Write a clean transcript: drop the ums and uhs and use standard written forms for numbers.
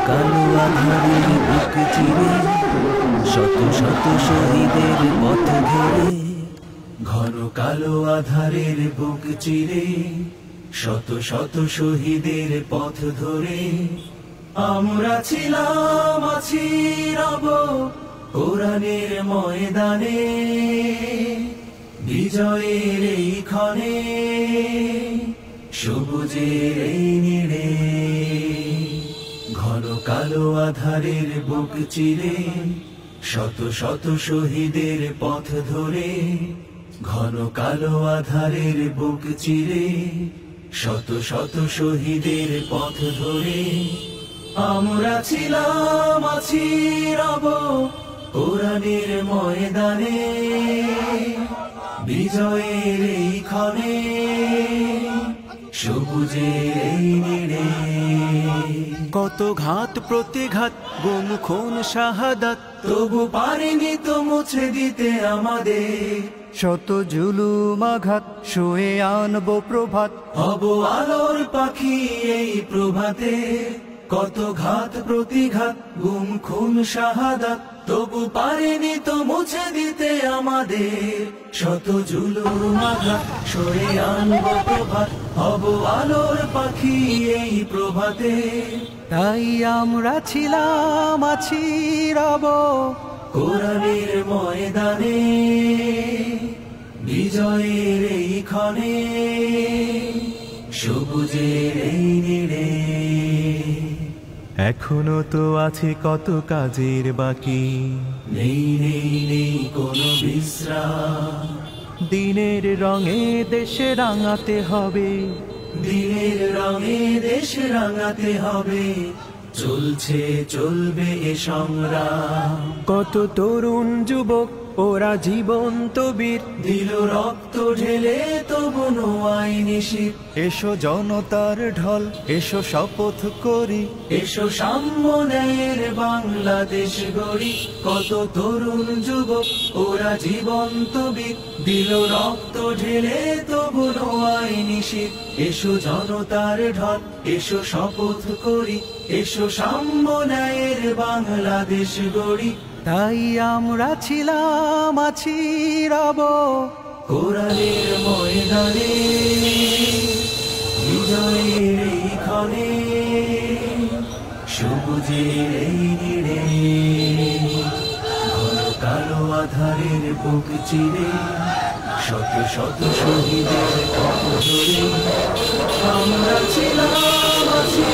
কালো আঁধারের বুক চিরে শত শত শহীদের পথ ধরে, ঘন কালো আঁধারের বুক চিরে শত শত শহীদের পথ ধরে আমরা ছিলাম, আছি, রব কোরআনের ময়দানে, বিজয়ের এই ক্ষণে, সবুজের এই নীড়ে। ঘন কালো আঁধারের বুক চিরে শত শত শহীদের পথ ধরে, ঘন কালো আঁধারের বুক চিরে শত শত শহীদের পথ ধরে আমরা ছিলাম, আছি, রব কোরআনের ময়দানে, বিজয়ের এই ক্ষণে, সবুজের এই নীড়ে। কত ঘাত প্রতিঘাত, গুম খুন শাহাদাত, তবু পারিনি তো মুছে দিতে আমাদের শত জুলুম আঘাত, শুয়ে আনবো প্রভাত, হব আলোর পাখি এই প্রভাতে। কত ঘাত প্রতিঘাত, গুম খুন শাহাদাত, তবু পারিনি তো মুছে দিতে আমাদের শত জুলুম আঘাত, সয়ে আনব প্রভাত, হব আলোর পাখি এই প্রভাতে। তাই আমরা ছিলাম, আছি, রব কোরআনের ময়দানে, বিজয়ের এই ক্ষণে, সবুজের এই নীড়ে। এখনো তো আছে কত কাজের বাকি, নেই নেই নেই কোনো বিশ্রাম, দিনের রঙে দেশে রাঙাতে হবে, দিনের রঙে দেশ রাঙাতে হবে, চলছে চলবে এ সংগ্রাম। কত তরুণ যুবক ওরা জীবন্ত বীর, দিল রক্ত ঢেলে তবু নোয়াই নিশির। এসো জনতার ঢল, এসো শপথ করি, এসো সাম্য ন্যায়ের বাংলাদেশ গড়ি। কত তরুণ যুবক ওরা জীবন্ত বীর, দিল রক্ত ঢেলে তবু নোয়াই নিশির। এসো জনতার ঢল, এসো শপথ করি, এসো সাম্য ন্যায়ের বাংলাদেশ গড়ি। তাই আমরা ছিলাম, আছি, রব কোরআনের ময়দানে, বিজয়ের এই ক্ষণে, সবুজের এই নীড়ে। ঘন কালো আঁধারের বুক চিরে শত শত শহীদের পথ ধরে আমরা ছিলাম, আছি,